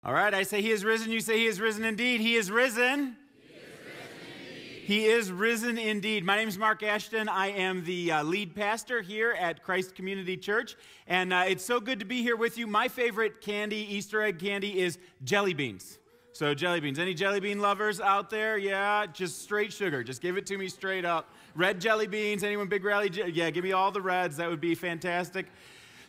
All right, I say he is risen. You say he is risen indeed. He is risen. He is risen indeed. My name is Mark Ashton. I am the lead pastor here at Christ Community Church, and it's so good to be here with you. My favorite candy, Easter egg candy, is jelly beans. So jelly beans. Any jelly bean lovers out there? Yeah, just straight sugar. Just give it to me straight up. Red jelly beans. Anyone big rally? Yeah, give me all the reds. That would be fantastic.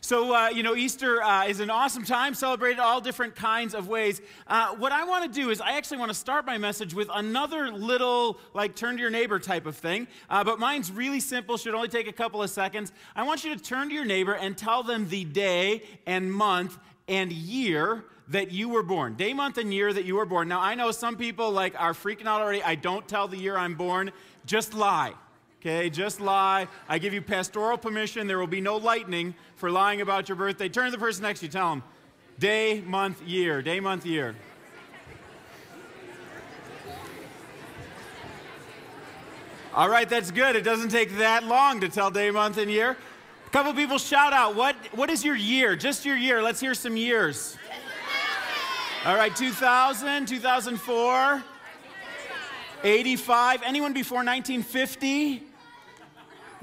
So, Easter is an awesome time, celebrated all different kinds of ways. What I want to do is I actually want to start my message with another little, turn to your neighbor type of thing. But mine's really simple, should only take a couple of seconds. I want you to turn to your neighbor and tell them the day and month and year that you were born. Day, month, and year that you were born. Now, I know some people, are freaking out already. I don't tell the year I'm born. Just lie. Okay, just lie. I give you pastoral permission. There will be no lightning for lying about your birthday. Turn to the person next to you. Tell them day, month, year. Day, month, year. All right, that's good. It doesn't take that long to tell day, month, and year. A couple people shout out. What is your year? Just your year. Let's hear some years. All right, 2000, 2004, 85. Anyone before 1950?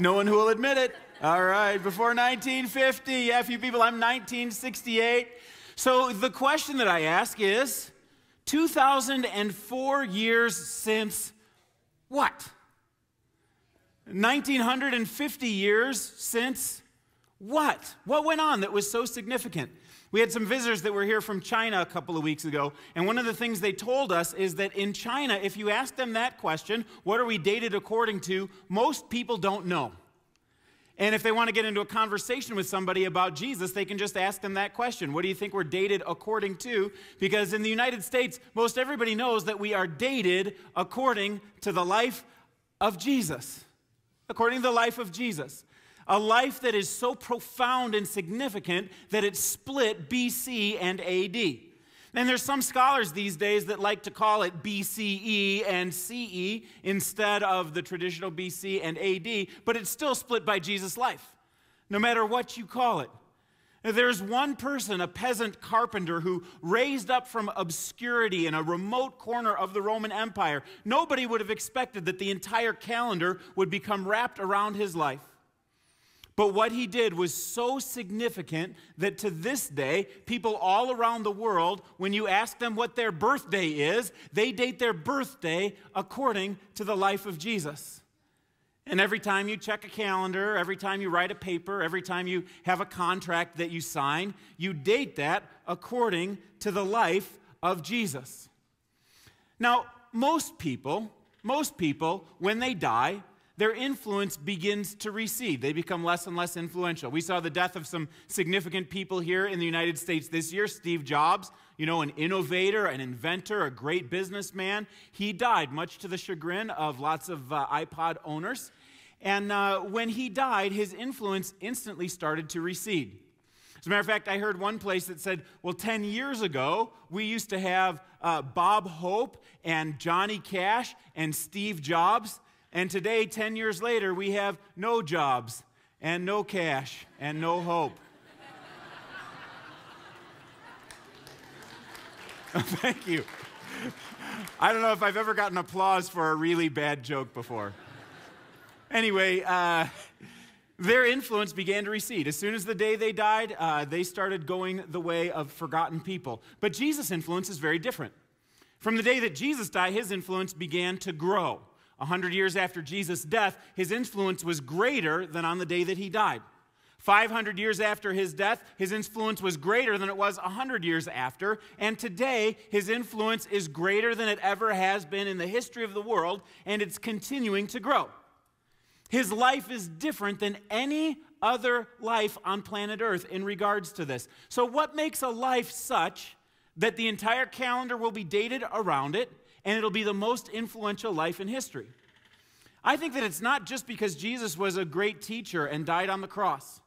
No one who will admit it. All right, before 1950, yeah, a few people. I'm 1968. So the question that I ask is, 2004 years since what? 1950 years since what? What went on that was so significant? We had some visitors that were here from China a couple of weeks ago, and one of the things they told us is that in China, if you ask them that question, what are we dated according to, most people don't know. And if they want to get into a conversation with somebody about Jesus, they can just ask them that question. What do you think we're dated according to? Because in the United States, most everybody knows that we are dated according to the life of Jesus. According to the life of Jesus. A life that is so profound and significant that it split BC and AD. And there's some scholars these days that like to call it BCE and CE instead of the traditional BC and AD, but it's still split by Jesus' life, no matter what you call it. There's one person, a peasant carpenter, who raised up from obscurity in a remote corner of the Roman Empire. Nobody would have expected that the entire calendar would become wrapped around his life. But what he did was so significant that to this day, people all around the world, when you ask them what their birthday is, they date their birthday according to the life of Jesus. And every time you check a calendar, every time you write a paper, every time you have a contract that you sign, you date that according to the life of Jesus. Now, most people, when they die, their influence begins to recede. They become less and less influential. We saw the death of some significant people here in the United States this year. Steve Jobs, an innovator, an inventor, a great businessman. He died, much to the chagrin of lots of iPod owners. And when he died, his influence instantly started to recede. As a matter of fact, I heard one place that said, 10 years ago, we used to have Bob Hope and Johnny Cash and Steve Jobs. And today, 10 years later, we have no Jobs and no Cash and no Hope. Thank you. I don't know if I've ever gotten applause for a really bad joke before. Anyway, their influence began to recede. As soon as the day they died, they started going the way of forgotten people. But Jesus' influence is very different. From the day that Jesus died, his influence began to grow. 100 years after Jesus' death, his influence was greater than on the day that he died. 500 years after his death, his influence was greater than it was 100 years after. And today, his influence is greater than it ever has been in the history of the world, and it's continuing to grow. His life is different than any other life on planet Earth in regards to this. So what makes a life such that the entire calendar will be dated around it, and it'll be the most influential life in history? I think that it's not just because Jesus was a great teacher and died on the cross.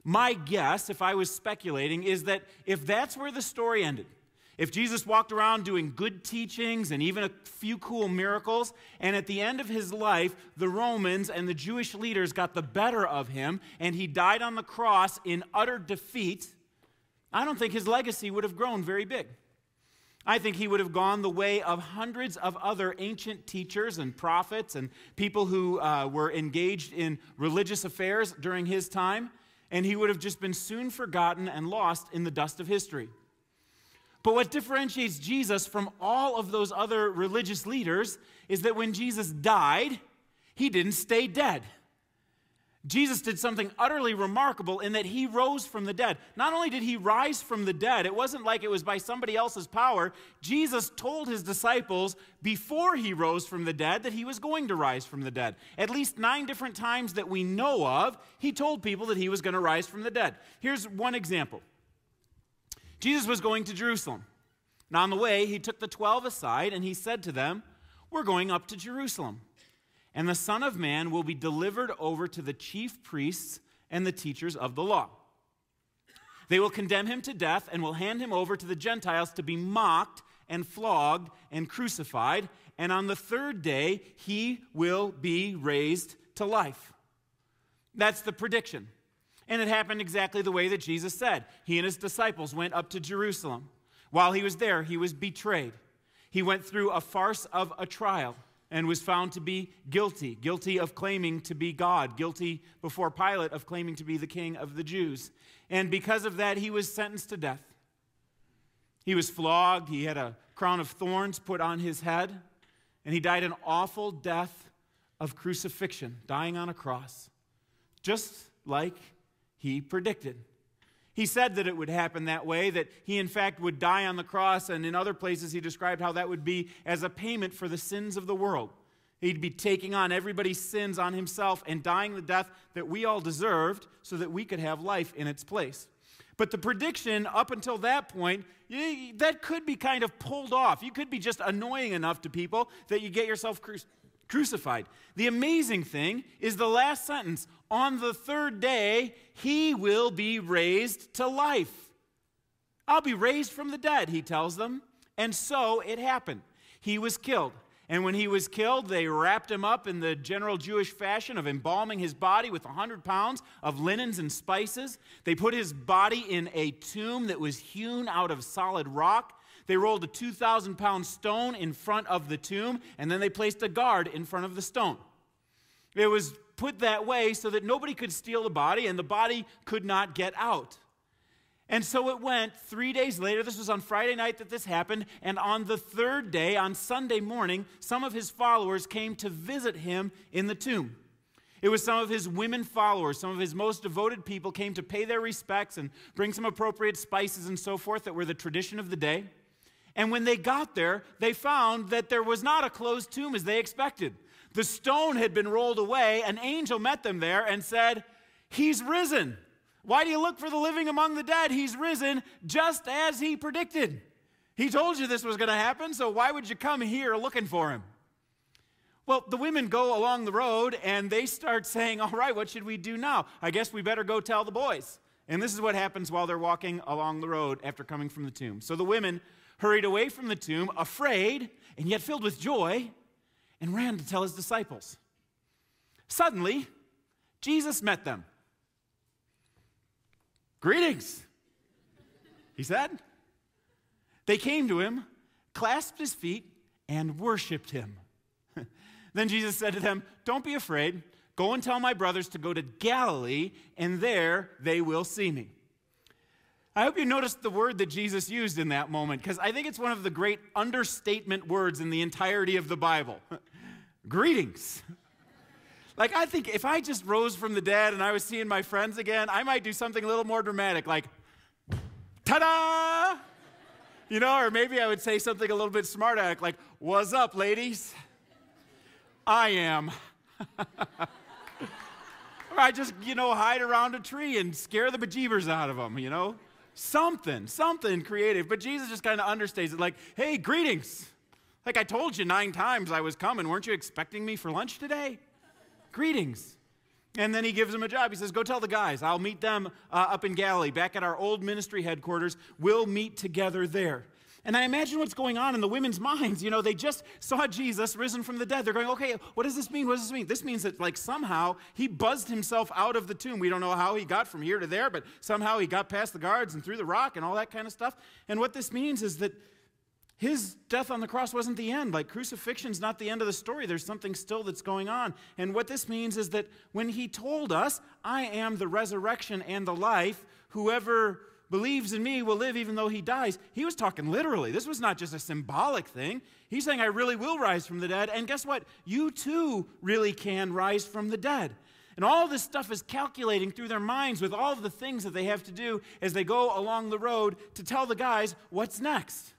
My guess, if I was speculating, is that if that's where the story ended, if Jesus walked around doing good teachings and even a few cool miracles, and at the end of his life, the Romans and the Jewish leaders got the better of him, and he died on the cross in utter defeat, I don't think his legacy would have grown very big. I think he would have gone the way of hundreds of other ancient teachers and prophets and people who were engaged in religious affairs during his time, and he would have just been soon forgotten and lost in the dust of history. But what differentiates Jesus from all of those other religious leaders is that when Jesus died, he didn't stay dead. Jesus did something utterly remarkable in that he rose from the dead. Not only did he rise from the dead, it wasn't like it was by somebody else's power. Jesus told his disciples before he rose from the dead that he was going to rise from the dead. At least 9 different times that we know of, he told people that he was going to rise from the dead. Here's one example. Jesus was going to Jerusalem. And on the way, he took the 12 aside and he said to them, "We're going up to Jerusalem. And the Son of Man will be delivered over to the chief priests and the teachers of the law. They will condemn him to death and will hand him over to the Gentiles to be mocked and flogged and crucified. And on the 3rd day, he will be raised to life." That's the prediction. And it happened exactly the way that Jesus said. He and his disciples went up to Jerusalem. While he was there, he was betrayed. He went through a farce of a trial and was found to be guilty of claiming to be God, guilty before Pilate of claiming to be the king of the Jews. And because of that, he was sentenced to death. He was flogged, he had a crown of thorns put on his head, and he died an awful death of crucifixion, dying on a cross, just like he predicted. He said that it would happen that way, that he in fact would die on the cross, and in other places he described how that would be as a payment for the sins of the world. He'd be taking on everybody's sins on himself and dying the death that we all deserved so that we could have life in its place. But the prediction up until that point, that could be kind of pulled off. You could be just annoying enough to people that you get yourself crucified. The amazing thing is the last sentence. On the 3rd day, he will be raised to life. I'll be raised from the dead, he tells them. And so it happened. He was killed. And when he was killed, they wrapped him up in the general Jewish fashion of embalming his body with 100 pounds of linens and spices. They put his body in a tomb that was hewn out of solid rock. They rolled a 2,000-pound stone in front of the tomb, and then they placed a guard in front of the stone. It was put that way so that nobody could steal the body, and the body could not get out. And so it went 3 days later. This was on Friday night that this happened, and on the 3rd day, on Sunday morning, some of his followers came to visit him in the tomb. It was some of his women followers, some of his most devoted people came to pay their respects and bring some appropriate spices and so forth that were the tradition of the day. And when they got there, they found that there was not a closed tomb as they expected. The stone had been rolled away. An angel met them there and said, "He's risen. Why do you look for the living among the dead? He's risen just as he predicted. He told you this was going to happen, so why would you come here looking for him?" Well, the women go along the road and they start saying, "All right, what should we do now? I guess we better go tell the boys." And this is what happens while they're walking along the road after coming from the tomb. So the women hurried away from the tomb, afraid and yet filled with joy, and ran to tell his disciples. Suddenly, Jesus met them. "Greetings," he said. They came to him, clasped his feet, and worshiped him. Then Jesus said to them, "Don't be afraid. Go and tell my brothers to go to Galilee, and there they will see me." I hope you noticed the word that Jesus used in that moment, because I think it's one of the great understatement words in the entirety of the Bible. Greetings. Like, I think if I just rose from the dead and I was seeing my friends again, I might do something a little more dramatic, like, ta-da! You know, or maybe I would say something a little bit smart aleck, like, "What's up, ladies? I am." Or I just, hide around a tree and scare the bejeebers out of them, Something creative. But Jesus just kind of understates it, like, "Hey, greetings. Like I told you 9 times I was coming. Weren't you expecting me for lunch today? Greetings." And then he gives them a job. He says, "Go tell the guys. I'll meet them up in Galilee, back at our old ministry headquarters. We'll meet together there." And I imagine what's going on in the women's minds. They just saw Jesus risen from the dead. They're going, "Okay, what does this mean? What does this mean?" This means that, somehow he buzzed himself out of the tomb. We don't know how he got from here to there, but somehow he got past the guards and through the rock and all that kind of stuff. And what this means is that his death on the cross wasn't the end. Like, crucifixion's not the end of the story. There's something still that's going on. And what this means is that when he told us, I am the resurrection and the life, whoever believes in me will live even though he dies, he was talking literally. This was not just a symbolic thing. He's saying, I really will rise from the dead. And guess what? You too really can rise from the dead. And all this stuff is calculating through their minds with all of the things that they have to do as they go along the road to tell the guys what's next.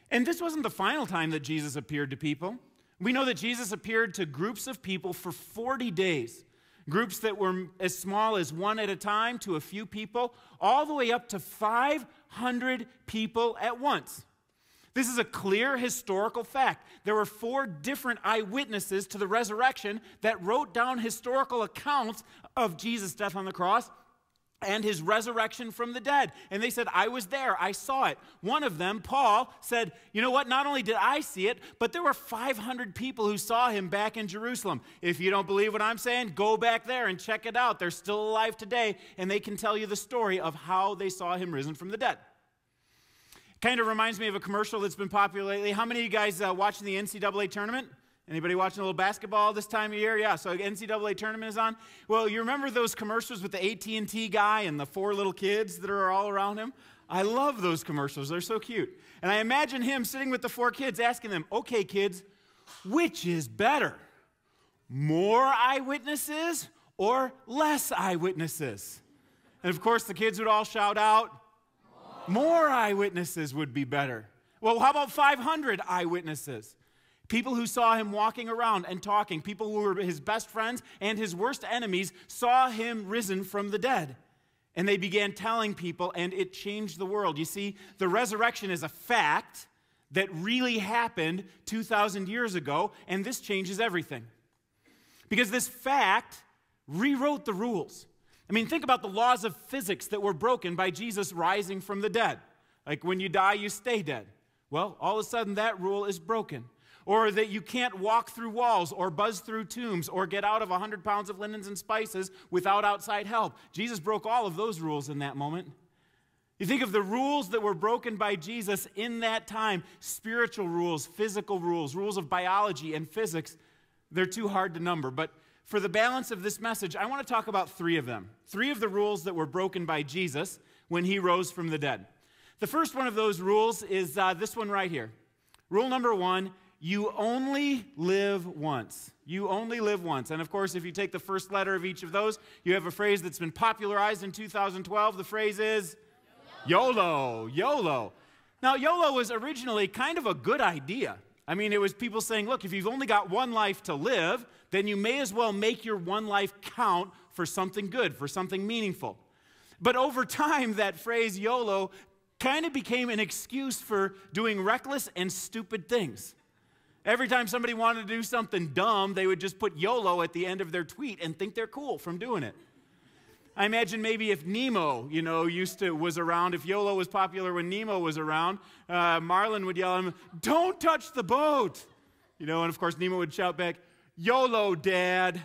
And this wasn't the final time that Jesus appeared to people. We know that Jesus appeared to groups of people for 40 days. Groups that were as small as one at a time to a few people, all the way up to 500 people at once. This is a clear historical fact. There were 4 different eyewitnesses to the resurrection that wrote down historical accounts of Jesus' death on the cross and his resurrection from the dead. And they said, I was there, I saw it. One of them, Paul, said, you know what, not only did I see it, but there were 500 people who saw him back in Jerusalem. If you don't believe what I'm saying, go back there and check it out. They're still alive today, and they can tell you the story of how they saw him risen from the dead. Kind of reminds me of a commercial that's been popular lately. How many of you guys watching the NCAA tournament? Anybody watching a little basketball this time of year? Yeah, so NCAA tournament is on. Well, you remember those commercials with the AT&T guy and the 4 little kids that are all around him? I love those commercials. They're so cute. And I imagine him sitting with the 4 kids asking them, okay, kids, which is better? More eyewitnesses or less eyewitnesses? And of course, the kids would all shout out, more eyewitnesses would be better. Well, how about 500 eyewitnesses? People who saw him walking around and talking, people who were his best friends and his worst enemies, saw him risen from the dead. And they began telling people, and it changed the world. You see, the resurrection is a fact that really happened 2,000 years ago, and this changes everything. Because this fact rewrote the rules. I mean, think about the laws of physics that were broken by Jesus rising from the dead. Like when you die, you stay dead. Well, all of a sudden that rule is broken. Or that you can't walk through walls or buzz through tombs or get out of 100 pounds of linens and spices without outside help. Jesus broke all of those rules in that moment. You think of the rules that were broken by Jesus in that time, spiritual rules, physical rules, rules of biology and physics, they're too hard to number. But for the balance of this message, I want to talk about 3 of them. 3 of the rules that were broken by Jesus when he rose from the dead. The first one of those rules is this one right here. Rule number 1, you only live once. You only live once. And of course, if you take the first letter of each of those, you have a phrase that's been popularized in 2012. The phrase is YOLO. YOLO. Now, YOLO was originally kind of a good idea. I mean, it was people saying, look, if you've only got one life to live, then you may as well make your one life count for something good, for something meaningful. But over time, that phrase YOLO kind of became an excuse for doing reckless and stupid things. Every time somebody wanted to do something dumb, they would just put YOLO at the end of their tweet and think they're cool from doing it. I imagine maybe if Nemo, was around, if YOLO was popular when Nemo was around, Marlin would yell at him, don't touch the boat. And of course Nemo would shout back, YOLO, Dad.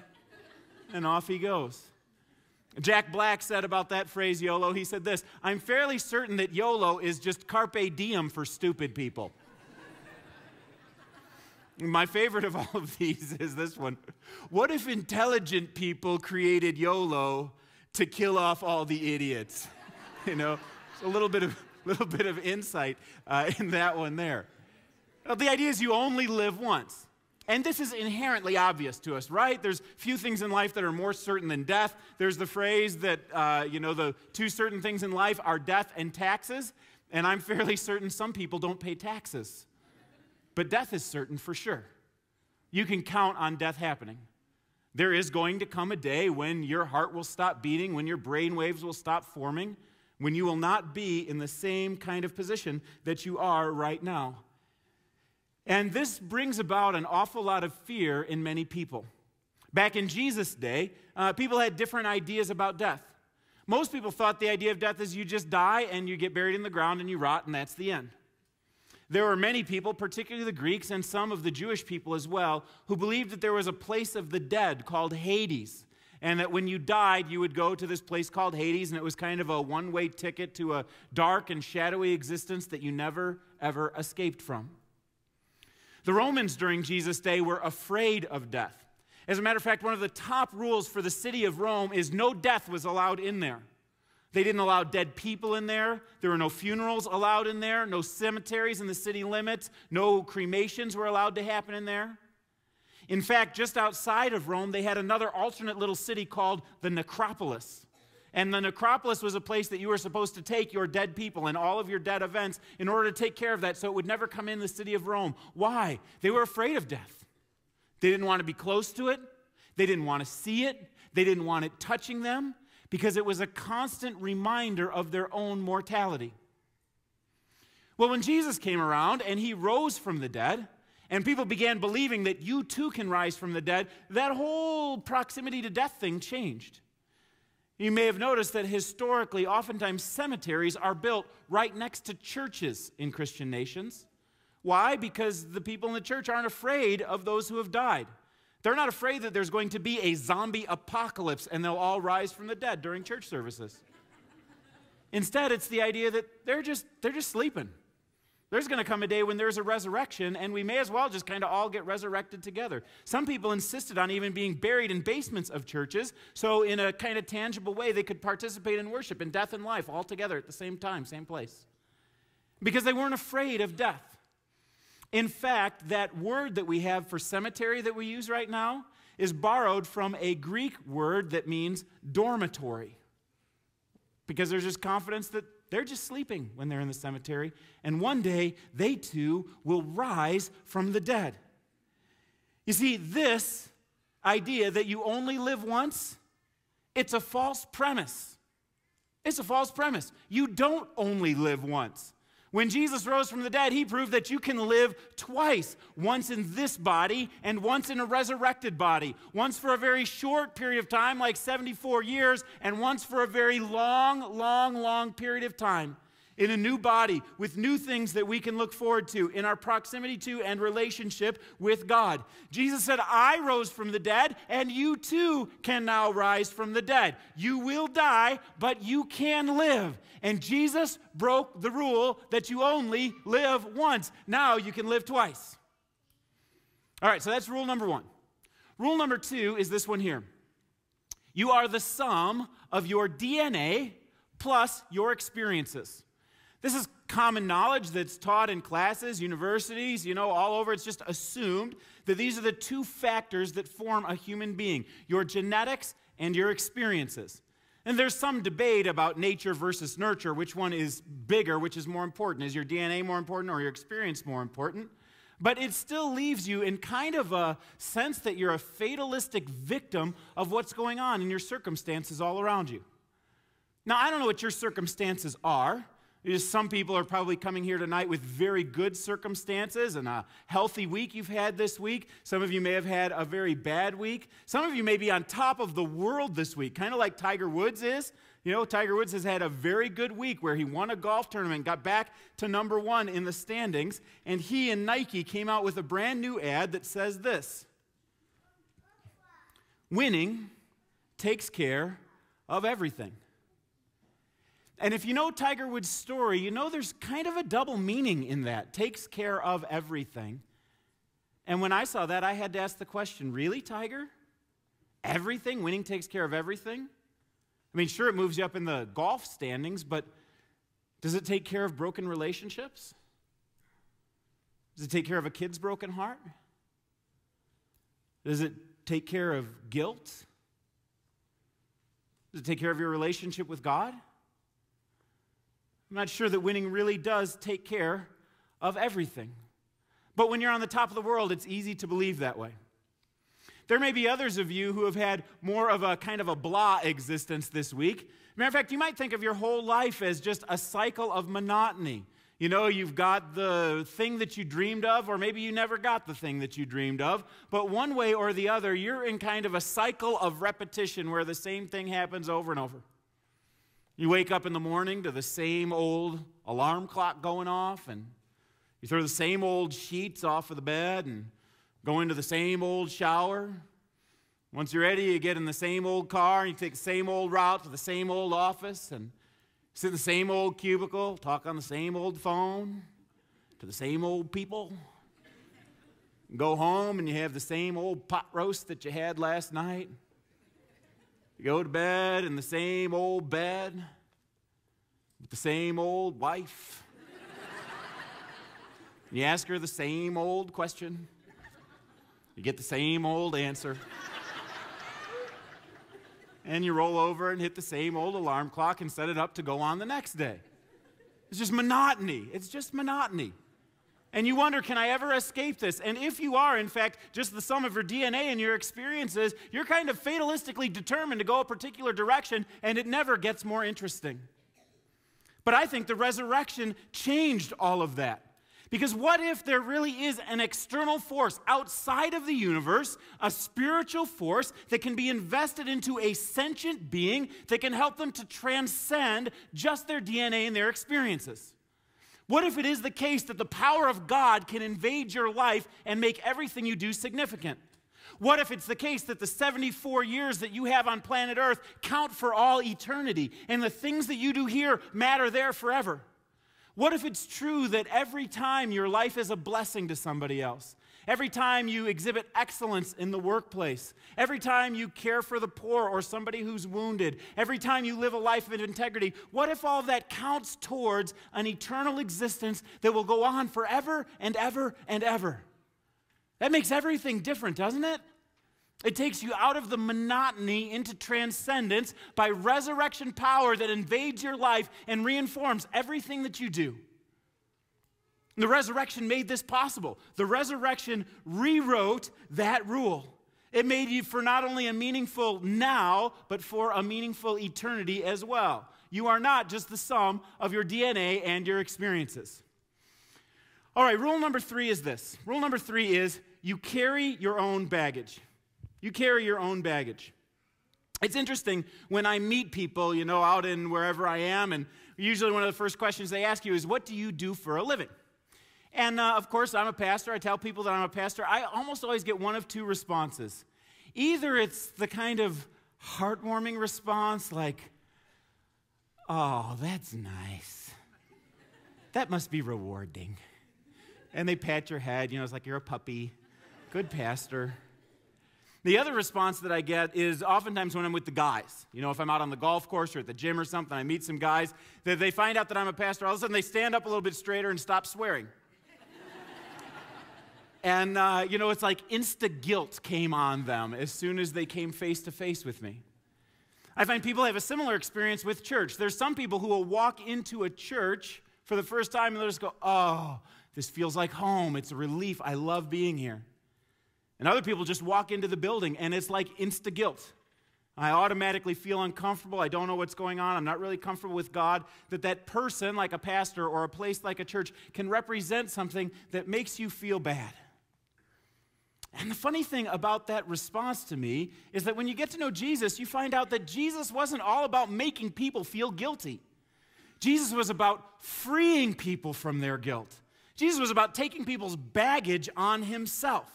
And off he goes. Jack Black said about that phrase YOLO, he said this, I'm fairly certain that YOLO is just carpe diem for stupid people. My favorite of all of these is this one. What if intelligent people created YOLO to kill off all the idiots? It's a little bit of insight in that one there. Well, the idea is you only live once. And this is inherently obvious to us, right? There's few things in life that are more certain than death. There's the phrase that, the 2 certain things in life are death and taxes. And I'm fairly certain some people don't pay taxes. But death is certain for sure. You can count on death happening. There is going to come a day when your heart will stop beating, when your brain waves will stop forming, when you will not be in the same kind of position that you are right now. And this brings about an awful lot of fear in many people. Back in Jesus' day, people had different ideas about death. Most people thought the idea of death is you just die and you get buried in the ground and you rot and that's the end. There were many people, particularly the Greeks and some of the Jewish people as well, who believed that there was a place of the dead called Hades. and that when you died, you would go to this place called Hades, and it was kind of a one-way ticket to a dark and shadowy existence that you never, ever escaped from. The Romans during Jesus' day were afraid of death. As a matter of fact, one of the top rules for the city of Rome is no death was allowed in there. They didn't allow dead people in there. There were no funerals allowed in there, no cemeteries in the city limits, no cremations were allowed to happen in there. In fact, just outside of Rome, they had another alternate little city called the Necropolis. And the Necropolis was a place that you were supposed to take your dead people and all of your dead events in order to take care of that so it would never come in the city of Rome. Why? They were afraid of death. They didn't want to be close to it. They didn't want to see it. They didn't want it touching them because it was a constant reminder of their own mortality. Well, when Jesus came around and he rose from the dead, and people began believing that you too can rise from the dead, that whole proximity to death thing changed. You may have noticed that historically, oftentimes cemeteries are built right next to churches in Christian nations. Why? Because the people in the church aren't afraid of those who have died. They're not afraid that there's going to be a zombie apocalypse and they'll all rise from the dead during church services. Instead, it's the idea that they're just sleeping. There's going to come a day when there's a resurrection, and we may as well just kind of all get resurrected together. Some people insisted on even being buried in basements of churches, so in a kind of tangible way, they could participate in worship, in death and life, all together at the same time, same place. Because they weren't afraid of death. In fact, that word that we have for cemetery that we use right now is borrowed from a Greek word that means dormitory. Because there's just confidence that they're just sleeping when they're in the cemetery, and one day they too will rise from the dead. You see, this idea that you only live once, it's a false premise. It's a false premise. You don't only live once. When Jesus rose from the dead, he proved that you can live twice, once in this body and once in a resurrected body. Once for a very short period of time, like 74 years, and once for a very long period of time in a new body with new things that we can look forward to in our proximity to and relationship with God. Jesus said, I rose from the dead, and you too can now rise from the dead. You will die, but you can live. And Jesus broke the rule that you only live once. Now you can live twice. All right, so that's rule number one. Rule number two is this one here. You are the sum of your DNA plus your experiences. This is common knowledge that's taught in classes, universities, all over. It's just assumed that these are the two factors that form a human being, your genetics and your experiences. And there's some debate about nature versus nurture, which one is bigger, which is more important. Is your DNA more important or your experience more important? But it still leaves you in kind of a sense that you're a fatalistic victim of what's going on in your circumstances all around you. Now, I don't know what your circumstances are. Some people are probably coming here tonight with very good circumstances and a healthy week you've had this week. Some of you may have had a very bad week. Some of you may be on top of the world this week, kind of like Tiger Woods is. Tiger Woods has had a very good week where he won a golf tournament, got back to number one in the standings, and he and Nike came out with a brand new ad that says this: winning takes care of everything. And if you know Tiger Woods' story, you know there's kind of a double meaning in that. Takes care of everything. And when I saw that, I had to ask the question, really, Tiger? Everything? Winning takes care of everything? I mean, sure, it moves you up in the golf standings, but does it take care of broken relationships? Does it take care of a kid's broken heart? Does it take care of guilt? Does it take care of your relationship with God? I'm not sure that winning really does take care of everything. But when you're on the top of the world, it's easy to believe that way. There may be others of you who have had more of a kind of a blah existence this week. Matter of fact, you might think of your whole life as just a cycle of monotony. You've got the thing that you dreamed of, or maybe you never got the thing that you dreamed of, but one way or the other, you're in kind of a cycle of repetition where the same thing happens over and over. You wake up in the morning to the same old alarm clock going off, and you throw the same old sheets off of the bed and go into the same old shower. Once you're ready, you get in the same old car, and you take the same old route to the same old office, and sit in the same old cubicle, talk on the same old phone to the same old people. Go home, and you have the same old pot roast that you had last night. You go to bed in the same old bed with the same old wife. And you ask her the same old question. You get the same old answer. And you roll over and hit the same old alarm clock and set it up to go on the next day. It's just monotony. It's just monotony. And you wonder, can I ever escape this? And if you are, in fact, just the sum of your DNA and your experiences, you're kind of fatalistically determined to go a particular direction, and it never gets more interesting. But I think the resurrection changed all of that. Because what if there really is an external force outside of the universe, a spiritual force that can be invested into a sentient being that can help them to transcend just their DNA and their experiences? What if it is the case that the power of God can invade your life and make everything you do significant? What if it's the case that the 74 years that you have on planet Earth count for all eternity, and the things that you do here matter there forever? What if it's true that every time your life is a blessing to somebody else, every time you exhibit excellence in the workplace, every time you care for the poor or somebody who's wounded, every time you live a life of integrity, what if all of that counts towards an eternal existence that will go on forever and ever and ever? That makes everything different, doesn't it? It takes you out of the monotony into transcendence by resurrection power that invades your life and reinforms everything that you do. The resurrection made this possible. The resurrection rewrote that rule. It made you for not only a meaningful now, but for a meaningful eternity as well. You are not just the sum of your DNA and your experiences. All right, rule number 3 is this. Rule number 3 is you carry your own baggage. You carry your own baggage. It's interesting when I meet people, out in wherever I am, and usually one of the first questions they ask you is, what do you do for a living? And of course, I'm a pastor. I tell people that I'm a pastor. I almost always get one of two responses. Either it's the kind of heartwarming response like, oh, that's nice. That must be rewarding. And they pat your head, it's like you're a puppy. Good pastor. The other response that I get is oftentimes when I'm with the guys. If I'm out on the golf course or at the gym or something, I meet some guys, that they find out that I'm a pastor, all of a sudden they stand up a little bit straighter and stop swearing. And, it's like insta-guilt came on them as soon as they came face-to-face with me. I find people have a similar experience with church. There's some people who will walk into a church for the first time and they'll just go, oh, this feels like home. It's a relief. I love being here. And other people just walk into the building, and it's like insta-guilt. I automatically feel uncomfortable. I don't know what's going on. I'm not really comfortable with God. That person, like a pastor or a place like a church, can represent something that makes you feel bad. And the funny thing about that response to me is that when you get to know Jesus, you find out that Jesus wasn't all about making people feel guilty. Jesus was about freeing people from their guilt. Jesus was about taking people's baggage on himself.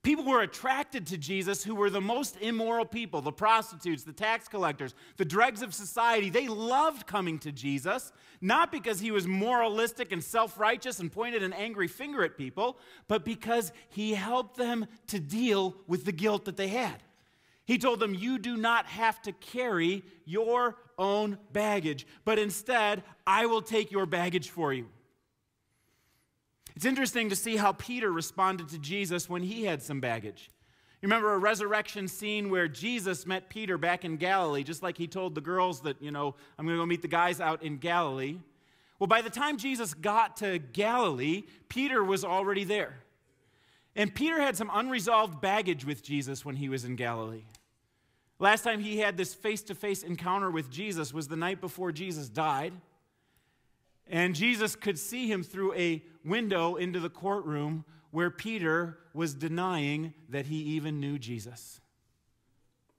People were attracted to Jesus who were the most immoral people, the prostitutes, the tax collectors, the dregs of society. They loved coming to Jesus, not because he was moralistic and self-righteous and pointed an angry finger at people, but because he helped them to deal with the guilt that they had. He told them, you do not have to carry your own baggage, but instead, I will take your baggage for you. It's interesting to see how Peter responded to Jesus when he had some baggage. You remember a resurrection scene where Jesus met Peter back in Galilee, just like he told the girls that, I'm going to go meet the guys out in Galilee. Well, by the time Jesus got to Galilee, Peter was already there. And Peter had some unresolved baggage with Jesus when he was in Galilee. Last time he had this face-to-face encounter with Jesus was the night before Jesus died. And Jesus could see him through a window into the courtroom where Peter was denying that he even knew Jesus,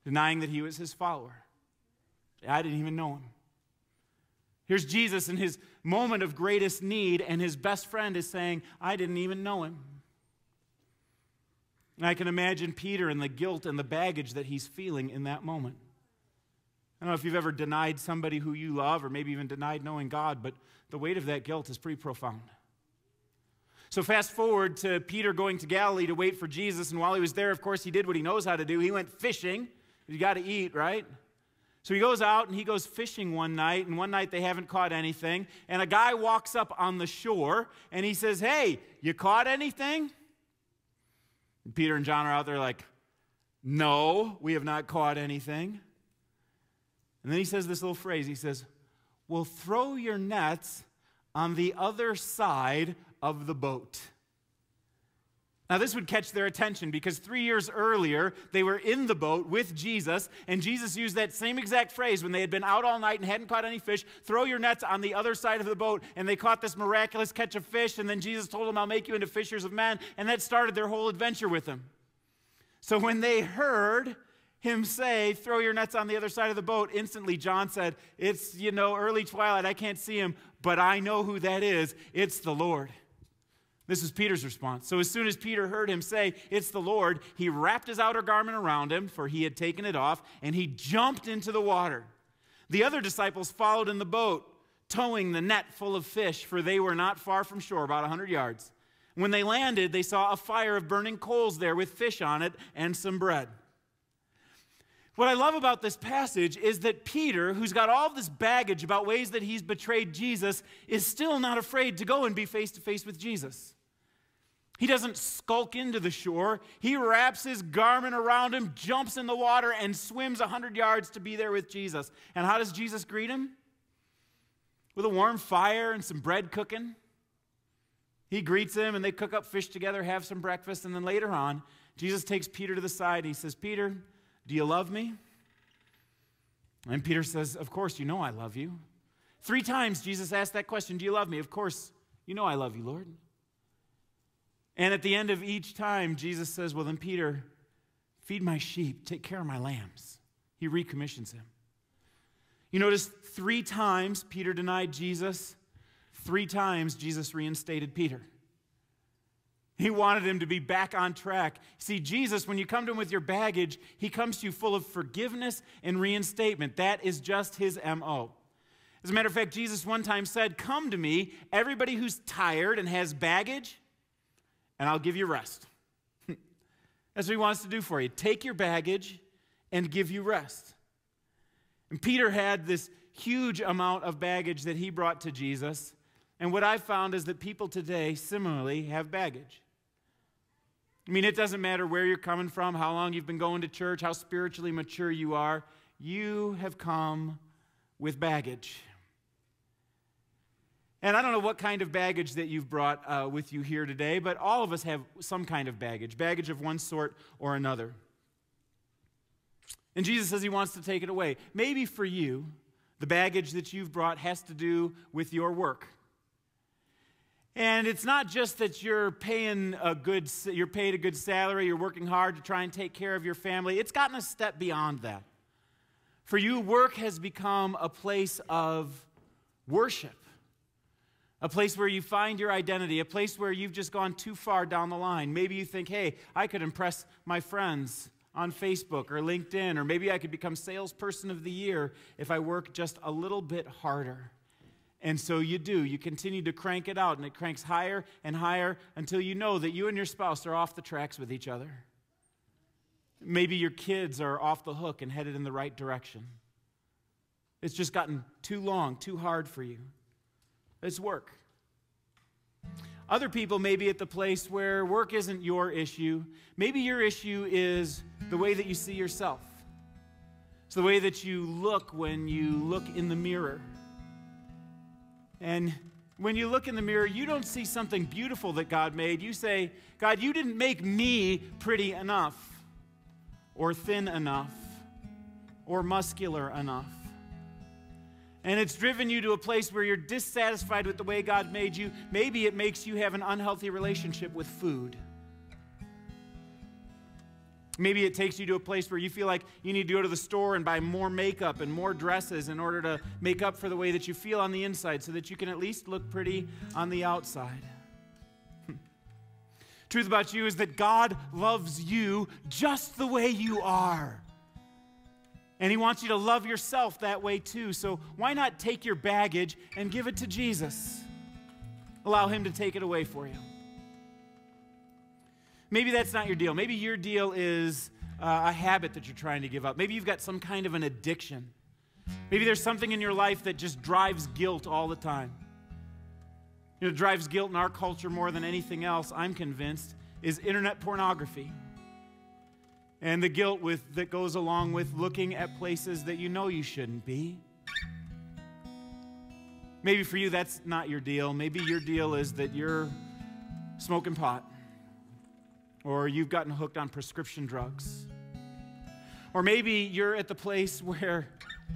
denying that he was his follower. I didn't even know him. Here's Jesus in his moment of greatest need, and his best friend is saying, I didn't even know him. And I can imagine Peter and the guilt and the baggage that he's feeling in that moment. I don't know if you've ever denied somebody who you love or maybe even denied knowing God, but the weight of that guilt is pretty profound. So fast forward to Peter going to Galilee to wait for Jesus, and while he was there, of course, he did what he knows how to do. He went fishing. You got to eat, right? So he goes out and he goes fishing one night, and one night they haven't caught anything, and a guy walks up on the shore, and he says, "Hey, you caught anything?" And Peter and John are out there like, "No, we have not caught anything." And then he says this little phrase. He says, "Well, throw your nets on the other side of the boat." Now, this would catch their attention because 3 years earlier, they were in the boat with Jesus, and Jesus used that same exact phrase when they had been out all night and hadn't caught any fish. Throw your nets on the other side of the boat, and they caught this miraculous catch of fish, and then Jesus told them, "I'll make you into fishers of men," and that started their whole adventure with him. So when they heard him say, "Throw your nets on the other side of the boat," instantly John said, "It's, early twilight, I can't see him, but I know who that is. It's the Lord." This is Peter's response. So as soon as Peter heard him say, "It's the Lord," he wrapped his outer garment around him, for he had taken it off, and he jumped into the water. The other disciples followed in the boat, towing the net full of fish, for they were not far from shore, about 100 yards. When they landed, they saw a fire of burning coals there with fish on it and some bread. What I love about this passage is that Peter, who's got all this baggage about ways that he's betrayed Jesus, is still not afraid to go and be face to face with Jesus. He doesn't skulk into the shore. He wraps his garment around him, jumps in the water, and swims 100 yards to be there with Jesus. And how does Jesus greet him? With a warm fire and some bread cooking. He greets him, and they cook up fish together, have some breakfast, and then later on, Jesus takes Peter to the side, and he says, "Peter, do you love me?" And Peter says, "Of course, you know I love you." 3 times Jesus asked that question, "Do you love me?" "Of course, you know I love you, Lord." And at the end of each time, Jesus says, "Well then, Peter, feed my sheep, take care of my lambs." He recommissions him. You notice 3 times Peter denied Jesus. 3 times Jesus reinstated Peter. He wanted him to be back on track. See, Jesus, when you come to him with your baggage, he comes to you full of forgiveness and reinstatement. That is just his M.O. As a matter of fact, Jesus one time said, "Come to me, everybody who's tired and has baggage, and I'll give you rest." That's what he wants to do for you. Take your baggage and give you rest. And Peter had this huge amount of baggage that he brought to Jesus. And what I've found is that people today similarly have baggage. I mean, it doesn't matter where you're coming from, how long you've been going to church, how spiritually mature you are. You have come with baggage. And I don't know what kind of baggage that you've brought with you here today, but all of us have some kind of baggage of one sort or another. And Jesus says he wants to take it away. Maybe for you, the baggage that you've brought has to do with your work. And it's not just that you're paid a good salary, you're working hard to try and take care of your family. It's gotten a step beyond that. For you, work has become a place of worship, a place where you find your identity, a place where you've just gone too far down the line. Maybe you think, "Hey, I could impress my friends on Facebook or LinkedIn, or maybe I could become salesperson of the year if I work just a little bit harder." And so you do. You continue to crank it out, and it cranks higher and higher until you know that you and your spouse are off the tracks with each other. Maybe your kids are off the hook and headed in the right direction. It's just gotten too long, too hard for you. It's work. Other people may be at the place where work isn't your issue. Maybe your issue is the way that you see yourself. It's the way that you look when you look in the mirror. And when you look in the mirror, you don't see something beautiful that God made. You say, "God, you didn't make me pretty enough, or thin enough, or muscular enough." And it's driven you to a place where you're dissatisfied with the way God made you. Maybe it makes you have an unhealthy relationship with food. Maybe it takes you to a place where you feel like you need to go to the store and buy more makeup and more dresses in order to make up for the way that you feel on the inside so that you can at least look pretty on the outside. Truth about you is that God loves you just the way you are. And he wants you to love yourself that way too. So why not take your baggage and give it to Jesus? Allow him to take it away for you. Maybe that's not your deal. Maybe your deal is a habit that you're trying to give up. Maybe you've got some kind of an addiction. Maybe there's something in your life that just drives guilt all the time. You know, drives guilt in our culture more than anything else, I'm convinced, is internet pornography. And the guilt that goes along with looking at places that you know you shouldn't be. Maybe for you that's not your deal. Maybe your deal is that you're smoking pot. Or you've gotten hooked on prescription drugs. Or maybe you're at the place where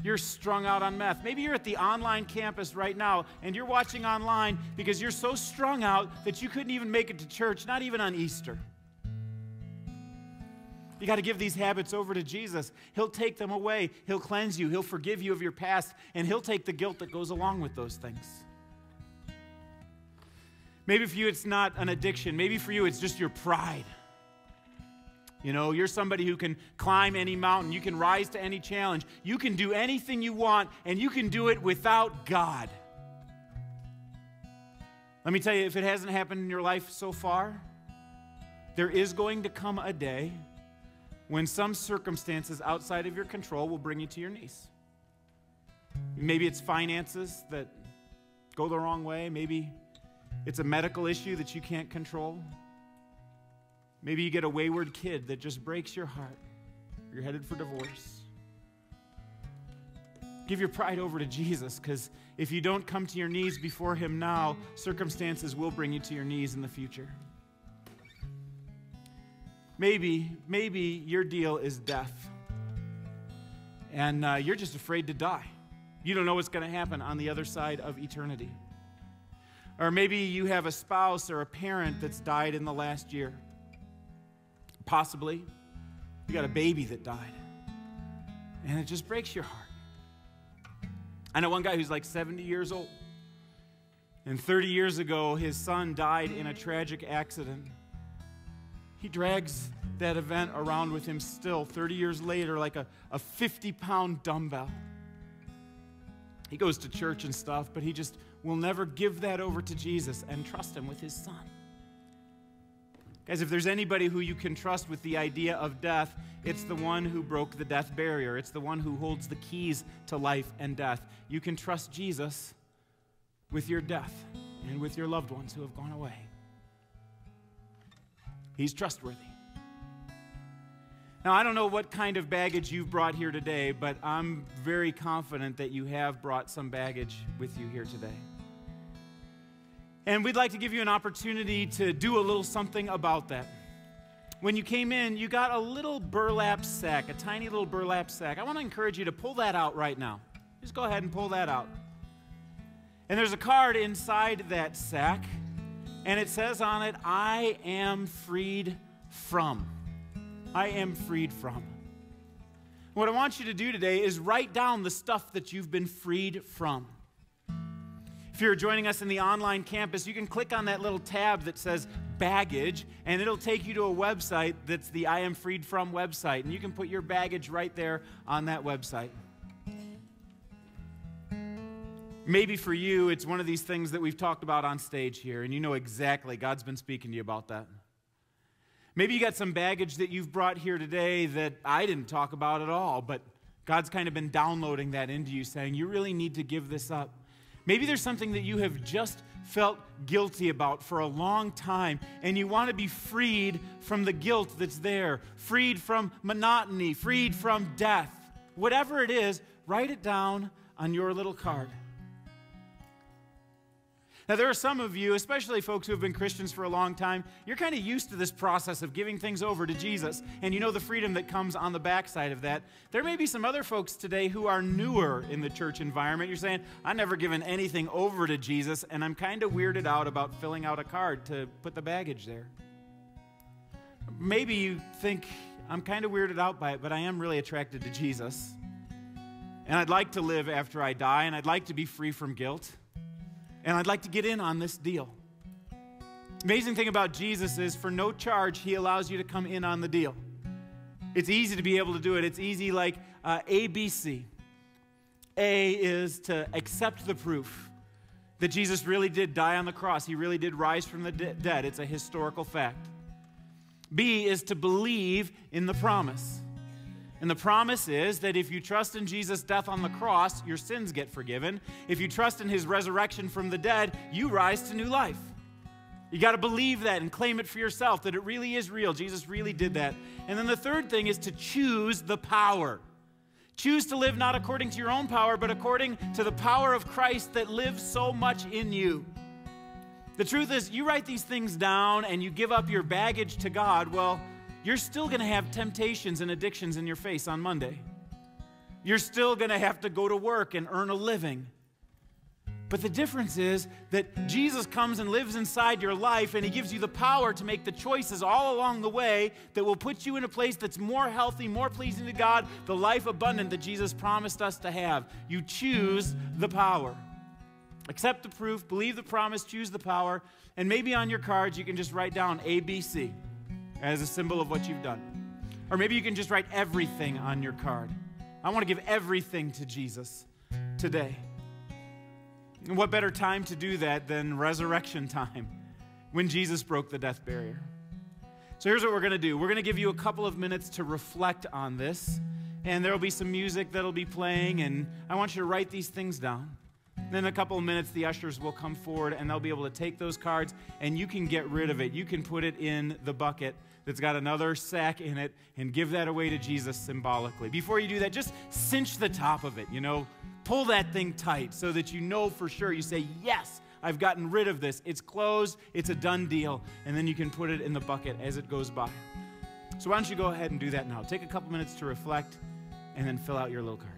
you're strung out on meth. Maybe you're at the online campus right now and you're watching online because you're so strung out that you couldn't even make it to church, not even on Easter. You got to give these habits over to Jesus. He'll take them away. He'll cleanse you. He'll forgive you of your past, and he'll take the guilt that goes along with those things. Maybe for you it's not an addiction. Maybe for you it's just your pride. You know, you're somebody who can climb any mountain. You can rise to any challenge. You can do anything you want, and you can do it without God. Let me tell you, if it hasn't happened in your life so far, there is going to come a day when some circumstances outside of your control will bring you to your knees. Maybe it's finances that go the wrong way. Maybe it's a medical issue that you can't control. Maybe you get a wayward kid that just breaks your heart. You're headed for divorce. Give your pride over to Jesus, because if you don't come to your knees before him now, circumstances will bring you to your knees in the future. Maybe your deal is death, and you're just afraid to die. You don't know what's going to happen on the other side of eternity. Or maybe you have a spouse or a parent that's died in the last year. Possibly you got a baby that died, and it just breaks your heart. I know one guy who's like 70 years old, and 30 years ago his son died in a tragic accident. He drags that event around with him still 30 years later like a 50-pound dumbbell. He goes to church and stuff, but he just will never give that over to Jesus and trust him with his son. Guys, if there's anybody who you can trust with the idea of death, it's the one who broke the death barrier. It's the one who holds the keys to life and death. You can trust Jesus with your death and with your loved ones who have gone away. He's trustworthy. Now, I don't know what kind of baggage you've brought here today, but I'm very confident that you have brought some baggage with you here today. And we'd like to give you an opportunity to do a little something about that. When you came in, you got a little burlap sack, a tiny little burlap sack. I want to encourage you to pull that out right now. Just go ahead and pull that out. And there's a card inside that sack, and it says on it, I am freed from. I am freed from. What I want you to do today is write down the stuff that you've been freed from. If you're joining us in the online campus, you can click on that little tab that says baggage, and it'll take you to a website that's the I Am Freed From website, and you can put your baggage right there on that website. Maybe for you, it's one of these things that we've talked about on stage here, and you know exactly God's been speaking to you about that. Maybe you got some baggage that you've brought here today that I didn't talk about at all, but God's kind of been downloading that into you, saying you really need to give this up. Maybe there's something that you have just felt guilty about for a long time, and you want to be freed from the guilt that's there, freed from monotony, freed from death. Whatever it is, write it down on your little card. Now, there are some of you, especially folks who have been Christians for a long time, you're kind of used to this process of giving things over to Jesus, and you know the freedom that comes on the backside of that. There may be some other folks today who are newer in the church environment. You're saying, I've never given anything over to Jesus, and I'm kind of weirded out about filling out a card to put the baggage there. Maybe you think, I'm kind of weirded out by it, but I am really attracted to Jesus, and I'd like to live after I die, and I'd like to be free from guilt. And I'd like to get in on this deal. Amazing thing about Jesus is for no charge, he allows you to come in on the deal. It's easy to be able to do it. It's easy like ABC. A is to accept the proof that Jesus really did die on the cross. He really did rise from the dead. It's a historical fact. B is to believe in the promise. And the promise is that if you trust in Jesus' death on the cross, your sins get forgiven. If you trust in his resurrection from the dead, you rise to new life. You got to believe that and claim it for yourself, that it really is real. Jesus really did that. And then the third thing is to choose the power. Choose to live not according to your own power, but according to the power of Christ that lives so much in you. The truth is, you write these things down and you give up your baggage to God, well, you're still going to have temptations and addictions in your face on Monday. You're still going to have to go to work and earn a living. But the difference is that Jesus comes and lives inside your life, and he gives you the power to make the choices all along the way that will put you in a place that's more healthy, more pleasing to God, the life abundant that Jesus promised us to have. You choose the power. Accept the proof, believe the promise, choose the power, and maybe on your cards you can just write down ABC as a symbol of what you've done. Or maybe you can just write everything on your card. I want to give everything to Jesus today. And what better time to do that than resurrection time, when Jesus broke the death barrier? So here's what we're going to do. We're going to give you a couple of minutes to reflect on this, and there will be some music that will be playing, and I want you to write these things down. Then in a couple of minutes, the ushers will come forward, and they'll be able to take those cards, and you can get rid of it. You can put it in the bucket that's got another sack in it and give that away to Jesus symbolically. Before you do that, just cinch the top of it, Pull that thing tight so that you know for sure. You say, yes, I've gotten rid of this. It's closed. It's a done deal. And then you can put it in the bucket as it goes by. So why don't you go ahead and do that now. Take a couple minutes to reflect and then fill out your little card.